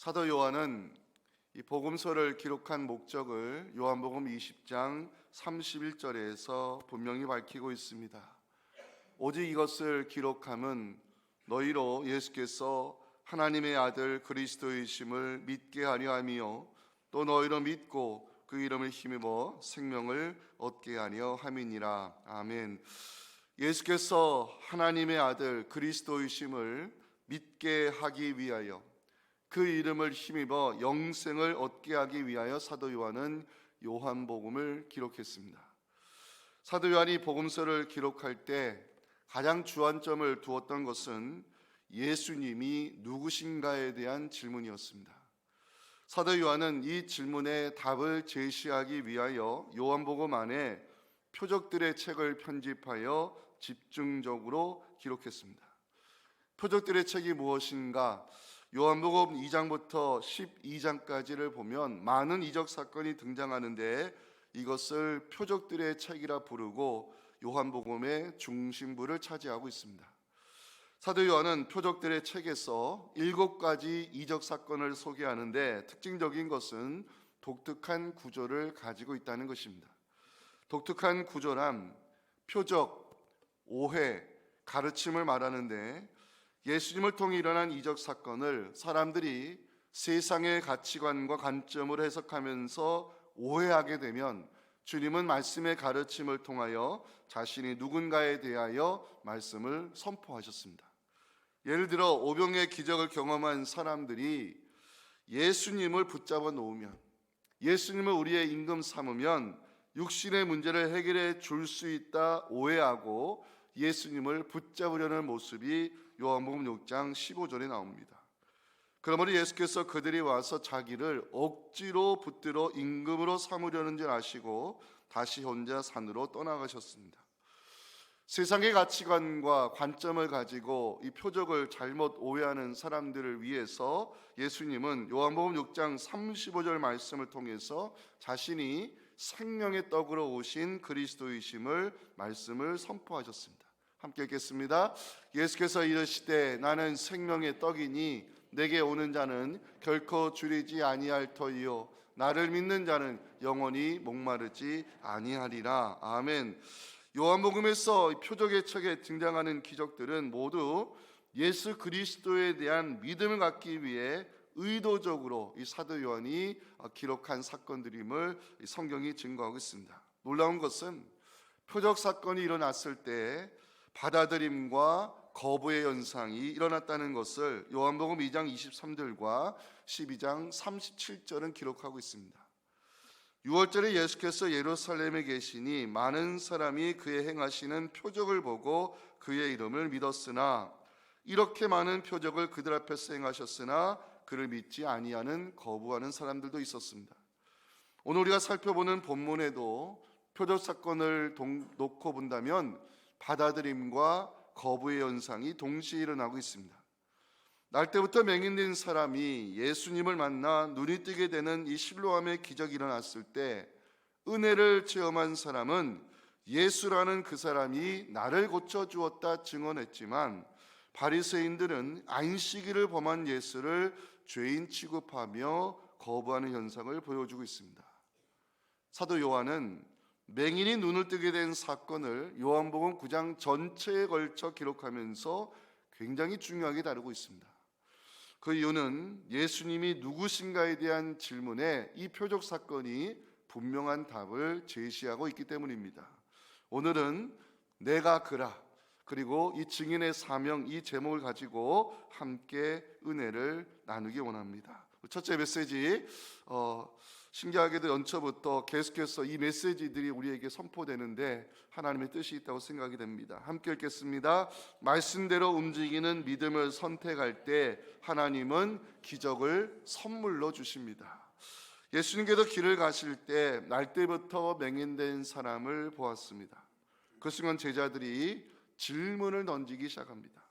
사도 요한은 이 복음서를 기록한 목적을 요한복음 20장 31절에서 분명히 밝히고 있습니다. 오직 이것을 기록함은 너희로 예수께서 하나님의 아들 그리스도이심을 믿게 하려 함이요 또 너희로 믿고 그 이름을 힘입어 생명을 얻게 하려 함이니라. 아멘. 예수께서 하나님의 아들 그리스도이심을 믿게 하기 위하여 그 이름을 힘입어 영생을 얻게 하기 위하여 사도 요한은 요한복음을 기록했습니다. 사도 요한이 복음서를 기록할 때 가장 주안점을 두었던 것은 예수님이 누구신가에 대한 질문이었습니다. 사도 요한은 이 질문에 답을 제시하기 위하여 요한복음 안에 표적들의 책을 편집하여 집중적으로 기록했습니다. 표적들의 책이 무엇인가? 요한복음 2장부터 12장까지를 보면 많은 이적 사건이 등장하는데 이것을 표적들의 책이라 부르고 요한복음의 중심부를 차지하고 있습니다. 사도 요한은 표적들의 책에서 7가지 이적 사건을 소개하는데 특징적인 것은 독특한 구조를 가지고 있다는 것입니다. 독특한 구조란 표적, 오해, 가르침을 말하는데 예수님을 통해 일어난 이적 사건을 사람들이 세상의 가치관과 관점으로 해석하면서 오해하게 되면 주님은 말씀의 가르침을 통하여 자신이 누군가에 대하여 말씀을 선포하셨습니다. 예를 들어 오병의 기적을 경험한 사람들이 예수님을 붙잡아 놓으면, 예수님을 우리의 임금 삼으면 육신의 문제를 해결해 줄 수 있다 오해하고 예수님을 붙잡으려는 모습이 요한복음 6장 15절에 나옵니다. 그러므로 예수께서 그들이 와서 자기를 억지로 붙들어 임금으로 삼으려는 줄 아시고 다시 혼자 산으로 떠나가셨습니다. 세상의 가치관과 관점을 가지고 이 표적을 잘못 오해하는 사람들을 위해서 예수님은 요한복음 6장 35절 말씀을 통해서 자신이 생명의 떡으로 오신 그리스도이심을 말씀을 선포하셨습니다. 함께 읽겠습니다. 예수께서 이르시되 나는 생명의 떡이니 내게 오는 자는 결코 줄이지 아니할 터이요 나를 믿는 자는 영원히 목마르지 아니하리라. 아멘. 요한복음에서 표적의 책에 등장하는 기적들은 모두 예수 그리스도에 대한 믿음을 갖기 위해 의도적으로 이 사도 요한이 기록한 사건들임을 성경이 증거하고 있습니다. 놀라운 것은 표적 사건이 일어났을 때 받아들임과 거부의 현상이 일어났다는 것을 요한복음 2장 23절과 12장 37절은 기록하고 있습니다. 6월절에 예수께서 예루살렘에 계시니 많은 사람이 그의 행하시는 표적을 보고 그의 이름을 믿었으나 이렇게 많은 표적을 그들 앞에서 행하셨으나 그를 믿지 아니하는 거부하는 사람들도 있었습니다. 오늘 우리가 살펴보는 본문에도 표적 사건을 놓고 본다면 받아들임과 거부의 현상이 동시에 일어나고 있습니다. 날 때부터 맹인된 사람이 예수님을 만나 눈이 뜨게 되는 이 실로암의 기적이 일어났을 때 은혜를 체험한 사람은 예수라는 그 사람이 나를 고쳐주었다 증언했지만 바리새인들은 안식일을 범한 예수를 죄인 취급하며 거부하는 현상을 보여주고 있습니다. 사도 요한은 맹인이 눈을 뜨게 된 사건을 요한복음 9장 전체에 걸쳐 기록하면서 굉장히 중요하게 다루고 있습니다. 그 이유는 예수님이 누구신가에 대한 질문에 이 표적 사건이 분명한 답을 제시하고 있기 때문입니다. 오늘은 내가 그라 그리고 이 증인의 사명 이 제목을 가지고 함께 은혜를 나누기 원합니다. 첫째 메시지 신기하게도 연초부터 계속해서 이 메시지들이 우리에게 선포되는데 하나님의 뜻이 있다고 생각이 됩니다. 함께 읽겠습니다. 말씀대로 움직이는 믿음을 선택할 때 하나님은 기적을 선물로 주십니다. 예수님께서 길을 가실 때 날 때부터 맹인된 사람을 보았습니다. 그 순간 제자들이 질문을 던지기 시작합니다.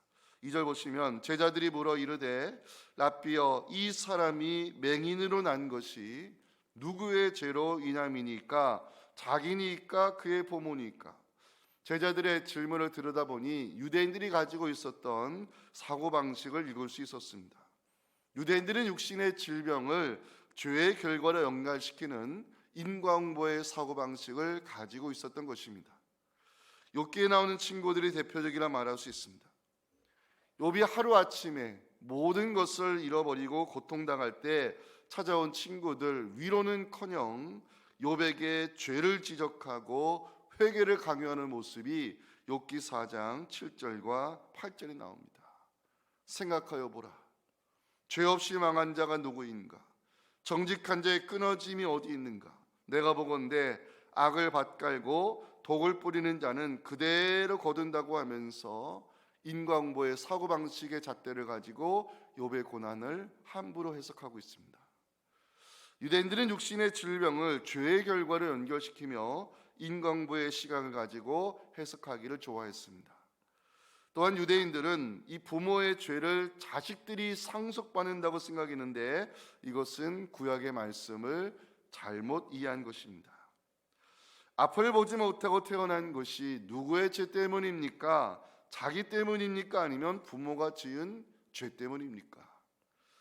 2절 보시면 제자들이 물어 이르되 랍비여 이 사람이 맹인으로 난 것이 누구의 죄로 인함이니까 자기니까 그의 부모니까. 제자들의 질문을 들여다보니 유대인들이 가지고 있었던 사고방식을 읽을 수 있었습니다. 유대인들은 육신의 질병을 죄의 결과로 연결시키는 인과응보의 사고방식을 가지고 있었던 것입니다. 욥기에 나오는 친구들이 대표적이라 말할 수 있습니다. 욥이 하루아침에 모든 것을 잃어버리고 고통당할 때 찾아온 친구들, 위로는커녕 욥에게 죄를 지적하고 회개를 강요하는 모습이 욥기 4장 7절과 8절에 나옵니다. 생각하여 보라. 죄 없이 망한 자가 누구인가? 정직한 자의 끊어짐이 어디 있는가? 내가 보건대 악을 밭갈고 독을 뿌리는 자는 그대로 거둔다고 하면서 인과응보의 사고방식의 잣대를 가지고 욥의 고난을 함부로 해석하고 있습니다. 유대인들은 육신의 질병을 죄의 결과로 연결시키며 인과응보의 시각을 가지고 해석하기를 좋아했습니다. 또한 유대인들은 이 부모의 죄를 자식들이 상속받는다고 생각했는데 이것은 구약의 말씀을 잘못 이해한 것입니다. 앞을 보지 못하고 태어난 것이 누구의 죄 때문입니까? 자기 때문입니까? 아니면 부모가 지은 죄 때문입니까?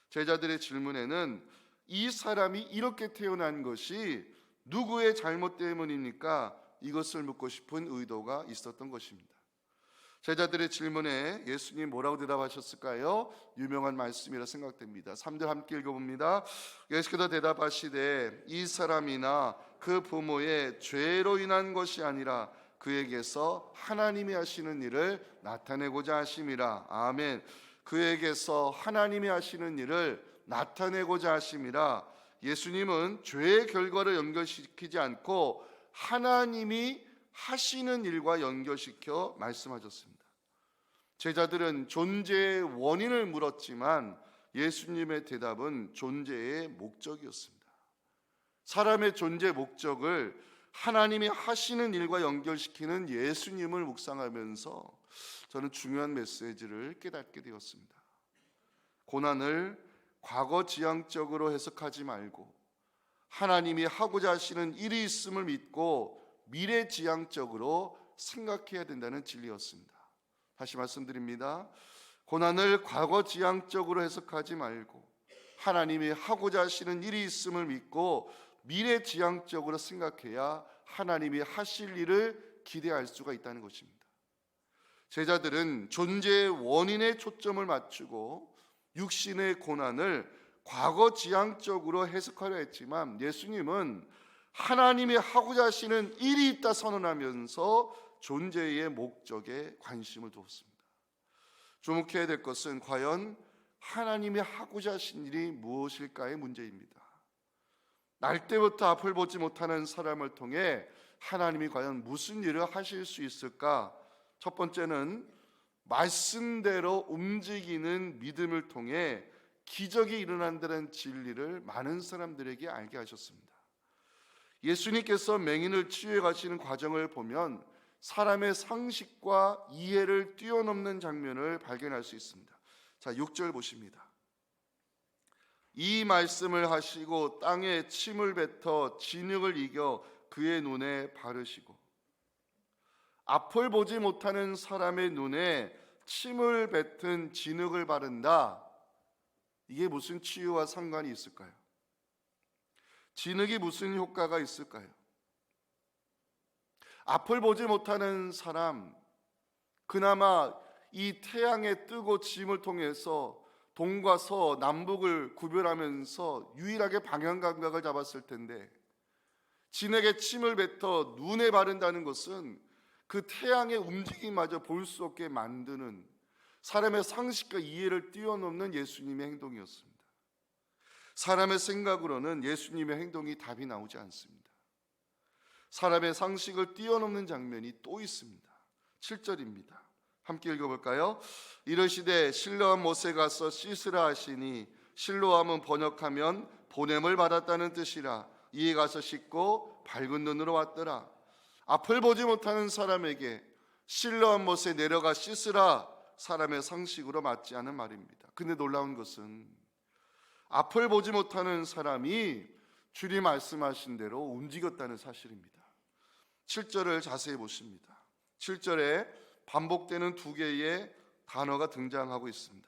제자들의 질문에는 이 사람이 이렇게 태어난 것이 누구의 잘못 때문입니까? 이것을 묻고 싶은 의도가 있었던 것입니다. 제자들의 질문에 예수님 뭐라고 대답하셨을까요? 유명한 말씀이라 생각됩니다. 3절 함께 읽어봅니다. 예수께서 대답하시되 이 사람이나 그 부모의 죄로 인한 것이 아니라 그에게서 하나님이 하시는 일을 나타내고자 하심이라. 아멘. 그에게서 하나님이 하시는 일을 나타내고자 하심이라. 예수님은 죄의 결과를 연결시키지 않고 하나님이 하시는 일과 연결시켜 말씀하셨습니다. 제자들은 존재의 원인을 물었지만 예수님의 대답은 존재의 목적이었습니다. 사람의 존재 목적을 하나님이 하시는 일과 연결시키는 예수님을 묵상하면서 저는 중요한 메시지를 깨닫게 되었습니다. 고난을 과거 지향적으로 해석하지 말고 하나님이 하고자 하시는 일이 있음을 믿고 미래 지향적으로 생각해야 된다는 진리였습니다. 다시 말씀드립니다. 고난을 과거 지향적으로 해석하지 말고 하나님이 하고자 하시는 일이 있음을 믿고 미래 지향적으로 생각해야 하나님이 하실 일을 기대할 수가 있다는 것입니다. 제자들은 존재의 원인에 초점을 맞추고 육신의 고난을 과거 지향적으로 해석하려 했지만 예수님은 하나님이 하고자 하시는 일이 있다 선언하면서 존재의 목적에 관심을 두었습니다. 주목해야 될 것은 과연 하나님이 하고자 하신 일이 무엇일까의 문제입니다. 날 때부터 앞을 보지 못하는 사람을 통해 하나님이 과연 무슨 일을 하실 수 있을까? 첫 번째는 말씀대로 움직이는 믿음을 통해 기적이 일어난다는 진리를 많은 사람들에게 알게 하셨습니다. 예수님께서 맹인을 치유해 가시는 과정을 보면 사람의 상식과 이해를 뛰어넘는 장면을 발견할 수 있습니다. 자, 6절 보십니다. 이 말씀을 하시고 땅에 침을 뱉어 진흙을 이겨 그의 눈에 바르시고. 앞을 보지 못하는 사람의 눈에 침을 뱉은 진흙을 바른다. 이게 무슨 치유와 상관이 있을까요? 진흙이 무슨 효과가 있을까요? 앞을 보지 못하는 사람, 그나마 이 태양에 뜨고 짐을 통해서 동과 서, 남북을 구별하면서 유일하게 방향 감각을 잡았을 텐데 진흙에 침을 뱉어 눈에 바른다는 것은 그 태양의 움직임마저 볼 수 없게 만드는 사람의 상식과 이해를 뛰어넘는 예수님의 행동이었습니다. 사람의 생각으로는 예수님의 행동이 답이 나오지 않습니다. 사람의 상식을 뛰어넘는 장면이 또 있습니다. 7절입니다. 함께 읽어볼까요? 이르시되 실로암 못에 가서 씻으라 하시니 실로암은 번역하면 보냄을 받았다는 뜻이라. 이에 가서 씻고 밝은 눈으로 왔더라. 앞을 보지 못하는 사람에게 실로암 못에 내려가 씻으라, 사람의 상식으로 맞지 않은 말입니다. 근데 놀라운 것은 앞을 보지 못하는 사람이 주님 말씀하신 대로 움직였다는 사실입니다. 7절을 자세히 보십니다. 7절에 반복되는 두 개의 단어가 등장하고 있습니다.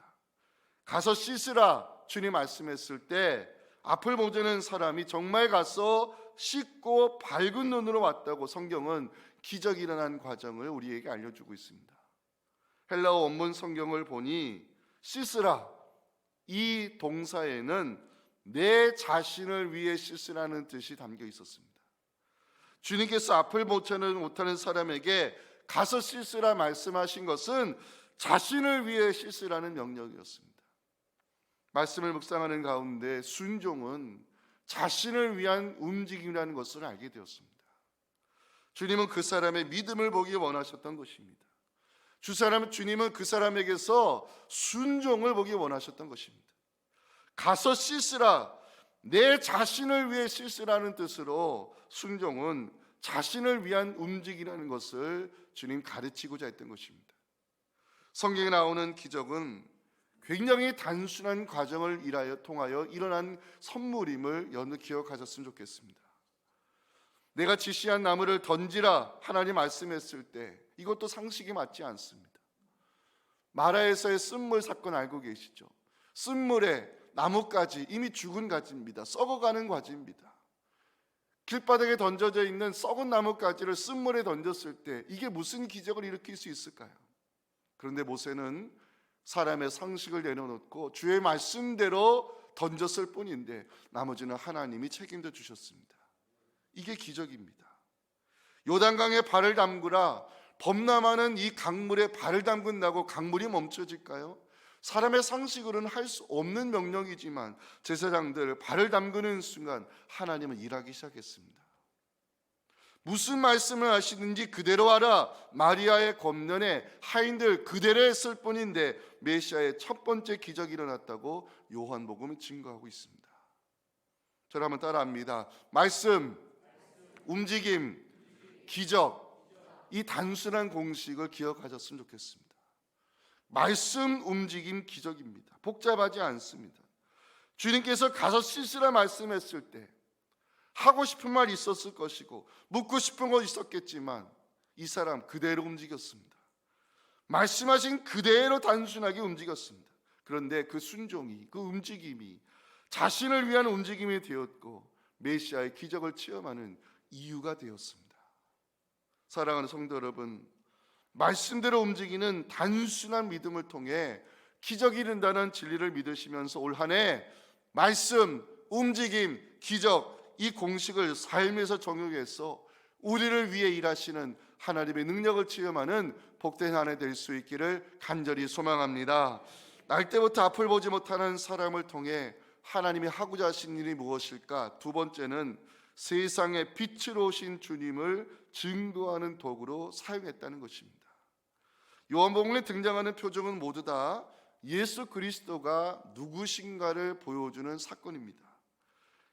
가서 씻으라, 주님 말씀했을 때 앞을 보자는 사람이 정말 가서 씻고 밝은 눈으로 왔다고 성경은 기적이 일어난 과정을 우리에게 알려주고 있습니다. 헬라어 원문 성경을 보니 씻으라, 이 동사에는 내 자신을 위해 씻으라는 뜻이 담겨 있었습니다. 주님께서 앞을 보지는 못하는 사람에게 가서 씻으라 말씀하신 것은 자신을 위해 씻으라는 명령이었습니다. 말씀을 묵상하는 가운데 순종은 자신을 위한 움직임이라는 것을 알게 되었습니다. 주님은 그 사람의 믿음을 보기 원하셨던 것입니다. 주님은 그 사람에게서 순종을 보기 원하셨던 것입니다. 가서 씻으라, 내 자신을 위해 씻으라는 뜻으로 순종은 자신을 위한 움직이라는 것을 주님 가르치고자 했던 것입니다. 성경에 나오는 기적은 굉장히 단순한 과정을 통하여 일어난 선물임을 여느 기억하셨으면 좋겠습니다. 내가 지시한 나무를 던지라 하나님 말씀했을 때 이것도 상식이 맞지 않습니다. 마라에서의 쓴물 사건 알고 계시죠? 쓴물에 나뭇가지, 이미 죽은 가지입니다. 썩어가는 가지입니다. 길바닥에 던져져 있는 썩은 나뭇가지를 쓴물에 던졌을 때 이게 무슨 기적을 일으킬 수 있을까요? 그런데 모세는 사람의 상식을 내려놓고 주의 말씀대로 던졌을 뿐인데 나머지는 하나님이 책임져 주셨습니다. 이게 기적입니다. 요단강에 발을 담그라, 범람하는 이 강물에 발을 담근다고 강물이 멈춰질까요? 사람의 상식으로는 할 수 없는 명령이지만 제사장들 발을 담그는 순간 하나님은 일하기 시작했습니다. 무슨 말씀을 하시는지 그대로 하라. 마리아의 권면에 하인들 그대로 했을 뿐인데 메시아의 첫 번째 기적이 일어났다고 요한복음은 증거하고 있습니다. 저를 한번 따라합니다. 말씀, 움직임, 기적, 이 단순한 공식을 기억하셨으면 좋겠습니다. 말씀, 움직임, 기적입니다. 복잡하지 않습니다. 주님께서 가서 씻으라 말씀했을 때 하고 싶은 말 있었을 것이고 묻고 싶은 거 있었겠지만 이 사람 그대로 움직였습니다. 말씀하신 그대로 단순하게 움직였습니다. 그런데 그 순종이, 그 움직임이 자신을 위한 움직임이 되었고 메시아의 기적을 체험하는 이유가 되었습니다. 사랑하는 성도 여러분, 말씀대로 움직이는 단순한 믿음을 통해 기적이 이룬다는 진리를 믿으시면서 올 한 해 말씀, 움직임, 기적, 이 공식을 삶에서 적용해서 우리를 위해 일하시는 하나님의 능력을 체험하는 복된 한 해 될 수 있기를 간절히 소망합니다. 날 때부터 앞을 보지 못하는 사람을 통해 하나님이 하고자 하신 일이 무엇일까? 두 번째는 세상의 빛으로 오신 주님을 증거하는 도구로 사용했다는 것입니다. 요한복음에 등장하는 표적은 모두 다 예수 그리스도가 누구신가를 보여주는 사건입니다.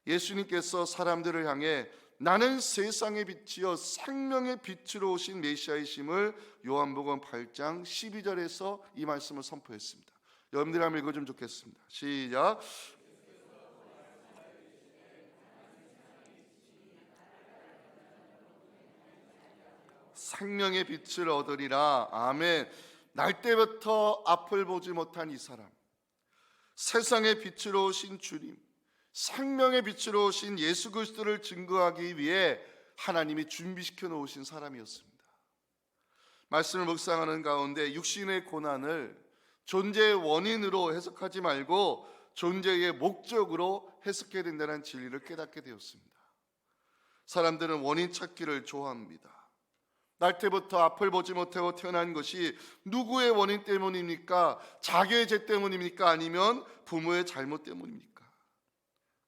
예수님께서 사람들을 향해 나는 세상의 빛이요 생명의 빛으로 오신 메시아이심을 요한복음 8장 12절에서 이 말씀을 선포했습니다. 여러분들이 한번 읽어주면 좋겠습니다. 시작. 생명의 빛을 얻으리라. 아멘. 날 때부터 앞을 보지 못한 이 사람, 세상의 빛으로 오신 주님, 생명의 빛으로 오신 예수 그리스도를 증거하기 위해 하나님이 준비시켜 놓으신 사람이었습니다. 말씀을 묵상하는 가운데 육신의 고난을 존재의 원인으로 해석하지 말고 존재의 목적으로 해석해야 된다는 진리를 깨닫게 되었습니다. 사람들은 원인 찾기를 좋아합니다. 날 때부터 앞을 보지 못하고 태어난 것이 누구의 원인 때문입니까? 자기의 죄 때문입니까? 아니면 부모의 잘못 때문입니까?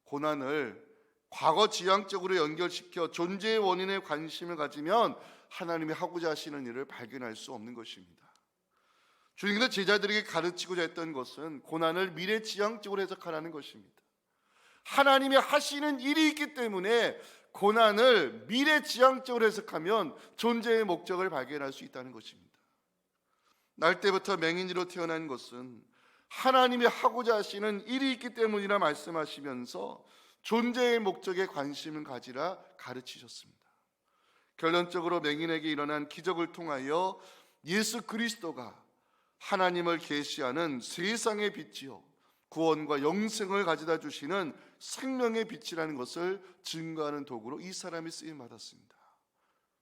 고난을 과거 지향적으로 연결시켜 존재의 원인에 관심을 가지면 하나님이 하고자 하시는 일을 발견할 수 없는 것입니다. 주님께서 제자들에게 가르치고자 했던 것은 고난을 미래 지향적으로 해석하라는 것입니다. 하나님이 하시는 일이 있기 때문에 고난을 미래지향적으로 해석하면 존재의 목적을 발견할 수 있다는 것입니다. 날 때부터 맹인으로 태어난 것은 하나님이 하고자 하시는 일이 있기 때문이라 말씀하시면서 존재의 목적에 관심을 가지라 가르치셨습니다. 결론적으로 맹인에게 일어난 기적을 통하여 예수 그리스도가 하나님을 계시하는 세상의 빛이요 구원과 영생을 가져다 주시는 생명의 빛이라는 것을 증거하는 도구로 이 사람이 쓰임 받았습니다.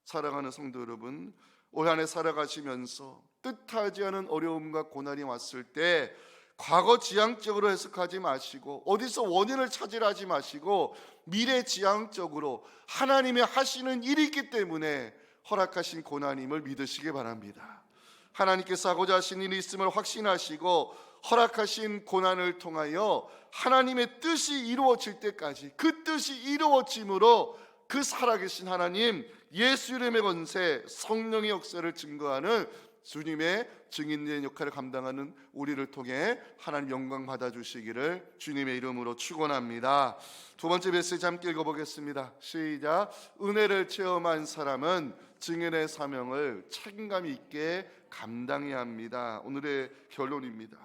사랑하는 성도 여러분, 올 한 해 살아가시면서 뜻하지 않은 어려움과 고난이 왔을 때 과거 지향적으로 해석하지 마시고 어디서 원인을 찾으려 하지 마시고 미래 지향적으로 하나님의 하시는 일이 있기 때문에 허락하신 고난임을 믿으시기 바랍니다. 하나님께서 하고자 하신 일이 있음을 확신하시고 허락하신 고난을 통하여 하나님의 뜻이 이루어질 때까지 그 뜻이 이루어짐으로 그 살아계신 하나님, 예수 이름의 권세, 성령의 역사를 증거하는 주님의 증인된 역할을 감당하는 우리를 통해 하나님 영광 받아주시기를 주님의 이름으로 축원합니다. 두 번째 메시지 함께 읽어보겠습니다. 시작. 은혜를 체험한 사람은 증인의 사명을 책임감 있게 감당해야 합니다. 오늘의 결론입니다.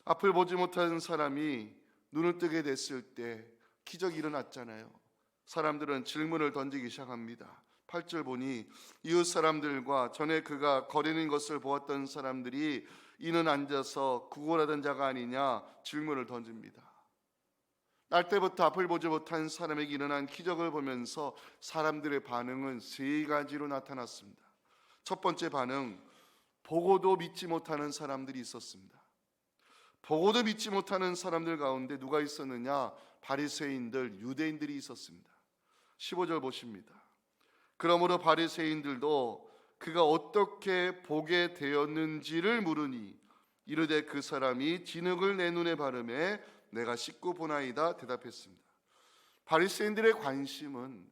앞을 보지 못하는 사람이 눈을 뜨게 됐을 때 기적이 일어났잖아요. 사람들은 질문을 던지기 시작합니다. 8절 보니 이웃 사람들과 전에 그가 거리는 것을 보았던 사람들이 이는 앉아서 구걸하던 자가 아니냐 질문을 던집니다. 날 때부터 앞을 보지 못한 사람에게 일어난 기적을 보면서 사람들의 반응은 세 가지로 나타났습니다. 첫 번째 반응, 보고도 믿지 못하는 사람들이 있었습니다. 보고도 믿지 못하는 사람들 가운데 누가 있었느냐? 바리새인들, 유대인들이 있었습니다. 15절 보십니다. 그러므로 바리새인들도 그가 어떻게 보게 되었는지를 물으니 이르되 그 사람이 진흙을 내 눈에 바르매 내가 씻고 보나이다 대답했습니다. 바리새인들의 관심은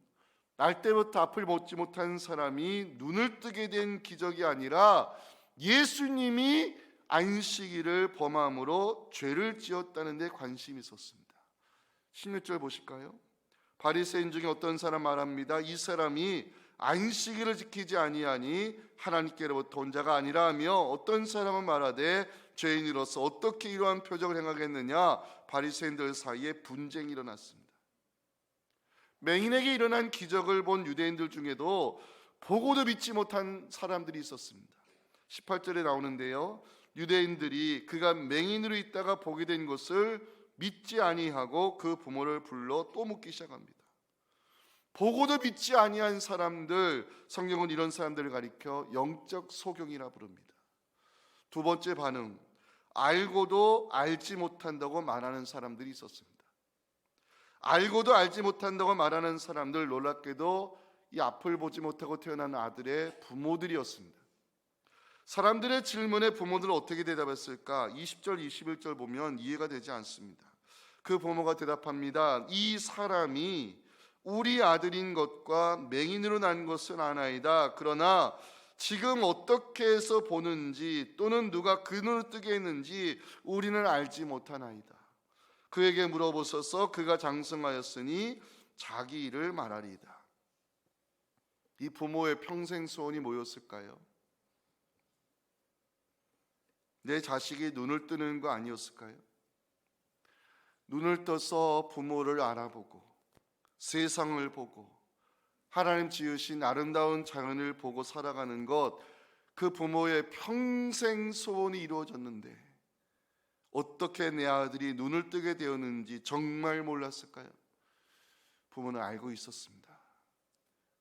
날 때부터 앞을 보지 못한 사람이 눈을 뜨게 된 기적이 아니라 예수님이 안식일을 범함으로 죄를 지었다는 데 관심이 있었습니다. 16절 보실까요? 바리새인 중에 어떤 사람 말합니다. 이 사람이 안식일을 지키지 아니하니 하나님께로부터 온 자가 아니라 하며 어떤 사람은 말하되 죄인으로서 어떻게 이러한 표적을 행하겠느냐. 바리새인들 사이에 분쟁이 일어났습니다. 맹인에게 일어난 기적을 본 유대인들 중에도 보고도 믿지 못한 사람들이 있었습니다. 18절에 나오는데요, 유대인들이 그가 맹인으로 있다가 보게 된 것을 믿지 아니하고 그 부모를 불러 또 묻기 시작합니다. 보고도 믿지 아니한 사람들, 성경은 이런 사람들을 가리켜 영적 소경이라 부릅니다. 두 번째 반응, 알고도 알지 못한다고 말하는 사람들이 있었습니다. 알고도 알지 못한다고 말하는 사람들, 놀랍게도 이 앞을 보지 못하고 태어난 아들의 부모들이었습니다. 사람들의 질문에 부모들은 어떻게 대답했을까? 20절 21절 보면 이해가 되지 않습니다. 그 부모가 대답합니다. 이 사람이 우리 아들인 것과 맹인으로 난 것은 아나이다. 그러나 지금 어떻게 해서 보는지 또는 누가 그 눈을 뜨게 했는지 우리는 알지 못하나이다. 그에게 물어보소서. 그가 장성하였으니 자기 일을 말하리이다. 이 부모의 평생 소원이 뭐였을까요? 내 자식이 눈을 뜨는 거 아니었을까요? 눈을 떠서 부모를 알아보고 세상을 보고 하나님 지으신 아름다운 자연을 보고 살아가는 것, 그 부모의 평생 소원이 이루어졌는데 어떻게 내 아들이 눈을 뜨게 되었는지 정말 몰랐을까요? 부모는 알고 있었습니다.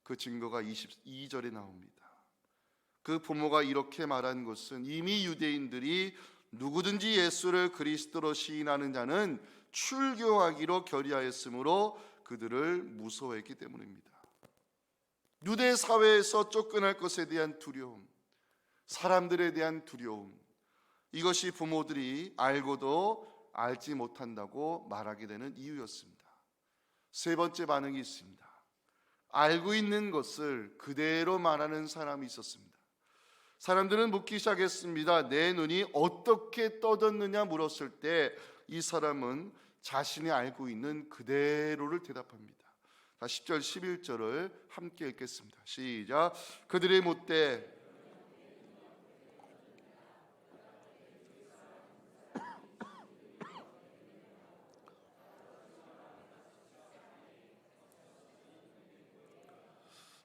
그 증거가 22절에 나옵니다. 그 부모가 이렇게 말한 것은 이미 유대인들이 누구든지 예수를 그리스도로 시인하는 자는 출교하기로 결의하였으므로 그들을 무서워했기 때문입니다. 유대 사회에서 쫓겨날 것에 대한 두려움, 사람들에 대한 두려움, 이것이 부모들이 알고도 알지 못한다고 말하게 되는 이유였습니다. 세 번째 반응이 있습니다. 알고 있는 것을 그대로 말하는 사람이 있었습니다. 사람들은 묻기 시작했습니다. 내 눈이 어떻게 떠졌느냐 물었을 때 이 사람은 자신이 알고 있는 그대로를 대답합니다. 10절 11절을 함께 읽겠습니다. 시작. 그들이 묻되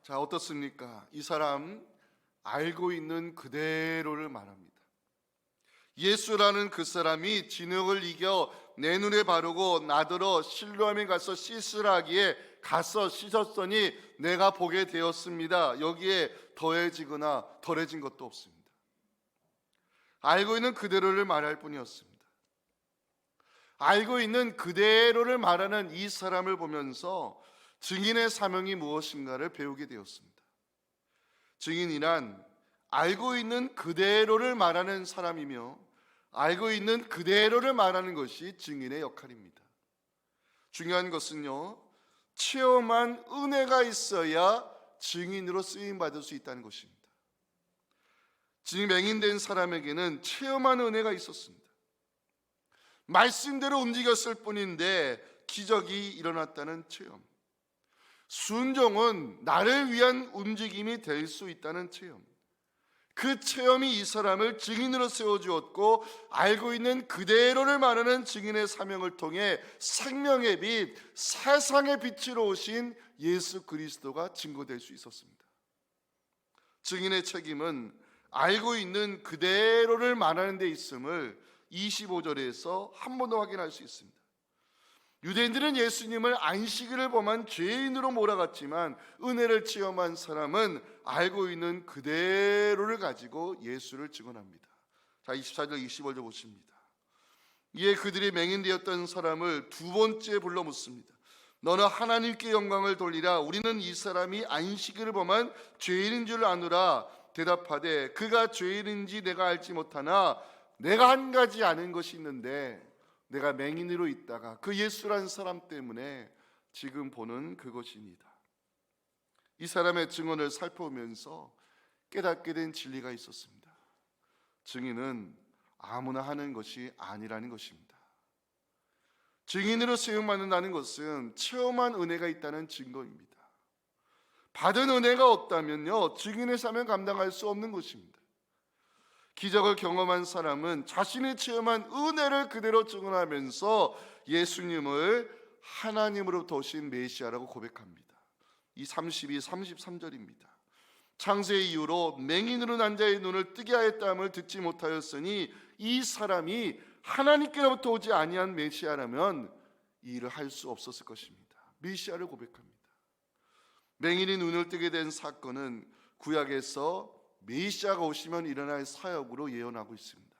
자, 어떻습니까? 이 사람 알고 있는 그대로를 말합니다. 예수라는 그 사람이 진흙을 이겨 내 눈에 바르고 나더러 실로암에 가서 씻으라 하기에 가서 씻었더니 내가 보게 되었습니다. 여기에 더해지거나 덜해진 것도 없습니다. 알고 있는 그대로를 말할 뿐이었습니다. 알고 있는 그대로를 말하는 이 사람을 보면서 증인의 사명이 무엇인가를 배우게 되었습니다. 증인이란 알고 있는 그대로를 말하는 사람이며 알고 있는 그대로를 말하는 것이 증인의 역할입니다. 중요한 것은요, 체험한 은혜가 있어야 증인으로 쓰임받을 수 있다는 것입니다. 증인 맹인된 사람에게는 체험한 은혜가 있었습니다. 말씀대로 움직였을 뿐인데 기적이 일어났다는 체험. 순종은 나를 위한 움직임이 될 수 있다는 체험. 그 체험이 이 사람을 증인으로 세워주었고, 알고 있는 그대로를 말하는 증인의 사명을 통해 생명의 빛, 세상의 빛으로 오신 예수 그리스도가 증거될 수 있었습니다. 증인의 책임은 알고 있는 그대로를 말하는 데 있음을 25절에서 한 번 더 확인할 수 있습니다. 유대인들은 예수님을 안식일을 범한 죄인으로 몰아갔지만 은혜를 체험한 사람은 알고 있는 그대로를 가지고 예수를 증언합니다. 자, 24절 25절 보십니다. 이에 그들이 맹인되었던 사람을 두 번째 불러 묻습니다. 너는 하나님께 영광을 돌리라. 우리는 이 사람이 안식일을 범한 죄인인 줄 아노라. 대답하되 그가 죄인인지 내가 알지 못하나 내가 한 가지 아는 것이 있는데 내가 맹인으로 있다가 그 예수라는 사람 때문에 지금 보는 그것입니다. 이 사람의 증언을 살펴보면서 깨닫게 된 진리가 있었습니다. 증인은 아무나 하는 것이 아니라는 것입니다. 증인으로 세움받는다는 것은 체험한 은혜가 있다는 증거입니다. 받은 은혜가 없다면요, 증인의 사명 감당할 수 없는 것입니다. 기적을 경험한 사람은 자신이 체험한 은혜를 그대로 증언하면서 예수님을 하나님으로부터 오신 메시아라고 고백합니다. 이 32, 33절입니다. 창세 이후로 맹인으로 난 자의 눈을 뜨게 하였다함을 듣지 못하였으니 이 사람이 하나님께로부터 오지 아니한 메시아라면 이 일을 할 수 없었을 것입니다. 메시아를 고백합니다. 맹인이 눈을 뜨게 된 사건은 구약에서 메시아가 오시면 일어날 사역으로 예언하고 있습니다.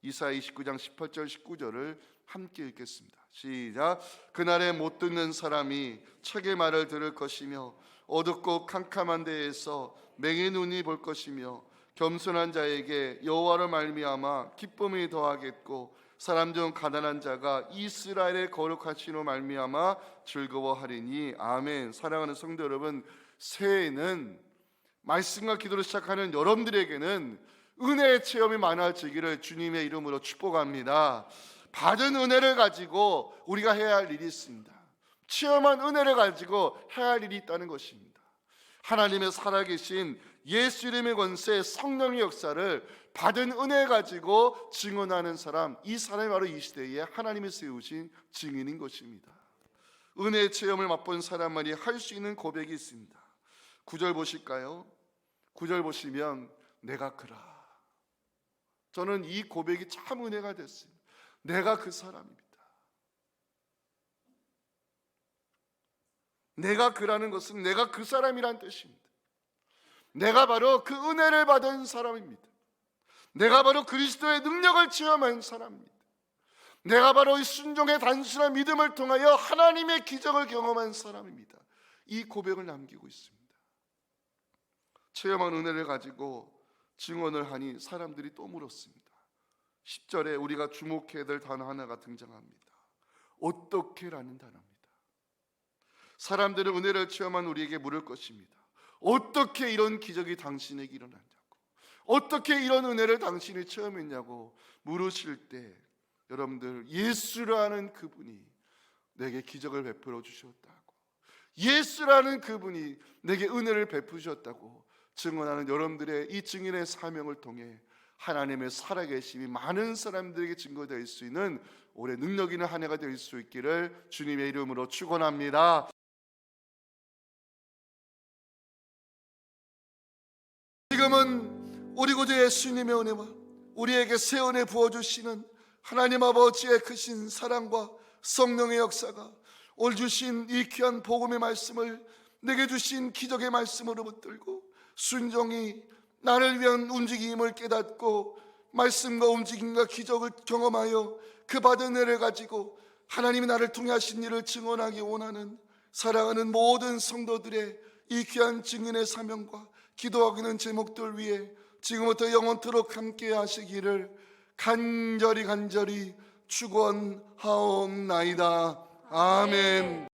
이사야 29장 18절 19절을 함께 읽겠습니다. 시작. 그날에 못 듣는 사람이 책의 말을 들을 것이며 어둡고 캄캄한 데에서 맹인 눈이 볼 것이며 겸손한 자에게 여호와로 말미암아 기쁨이 더하겠고 사람 중 가난한 자가 이스라엘의 거룩하시로 말미암아 즐거워하리니. 아멘. 사랑하는 성도 여러분, 새해에는 말씀과 기도를 시작하는 여러분들에게는 은혜의 체험이 많아지기를 주님의 이름으로 축복합니다. 받은 은혜를 가지고 우리가 해야 할 일이 있습니다. 체험한 은혜를 가지고 해야 할 일이 있다는 것입니다. 하나님의 살아계신 예수 이름의 권세, 성령의 역사를 받은 은혜 가지고 증언하는 사람, 이 사람이 바로 이 시대에 하나님이 세우신 증인인 것입니다. 은혜의 체험을 맛본 사람만이 할 수 있는 고백이 있습니다. 9절 보실까요? 9절 보시면 내가 그라. 저는 이 고백이 참 은혜가 됐습니다. 내가 그 사람입니다. 내가 그라는 것은 내가 그 사람이란 뜻입니다. 내가 바로 그 은혜를 받은 사람입니다. 내가 바로 그리스도의 능력을 체험한 사람입니다. 내가 바로 이 순종의 단순한 믿음을 통하여 하나님의 기적을 경험한 사람입니다. 이 고백을 남기고 있습니다. 체험한 은혜를 가지고 증언을 하니 사람들이 또 물었습니다. 10절에 우리가 주목해야 될 단어 하나가 등장합니다. 어떻게라는 단어입니다. 사람들은 은혜를 체험한 우리에게 물을 것입니다. 어떻게 이런 기적이 당신에게 일어났냐고, 어떻게 이런 은혜를 당신이 체험했냐고 물으실 때 여러분들, 예수라는 그분이 내게 기적을 베풀어 주셨다고, 예수라는 그분이 내게 은혜를 베푸셨다고 증언하는 여러분들의 이 증인의 사명을 통해 하나님의 살아계심이 많은 사람들에게 증거될 수 있는 올해 능력 있는 한 해가 될 수 있기를 주님의 이름으로 축원합니다. 지금은 우리 구주 예수님의 은혜와 우리에게 새 은혜 부어주시는 하나님 아버지의 크신 사랑과 성령의 역사가 오늘 주신 이 귀한 복음의 말씀을 내게 주신 기적의 말씀으로 붙들고 순종이 나를 위한 움직임을 깨닫고 말씀과 움직임과 기적을 경험하여 그 받은 은혜를 가지고 하나님이 나를 통해 하신 일을 증언하기 원하는 사랑하는 모든 성도들의 이 귀한 증인의 사명과 기도하기는 제목들 위해 지금부터 영원토록 함께 하시기를 간절히 축원하옵나이다. 아멘.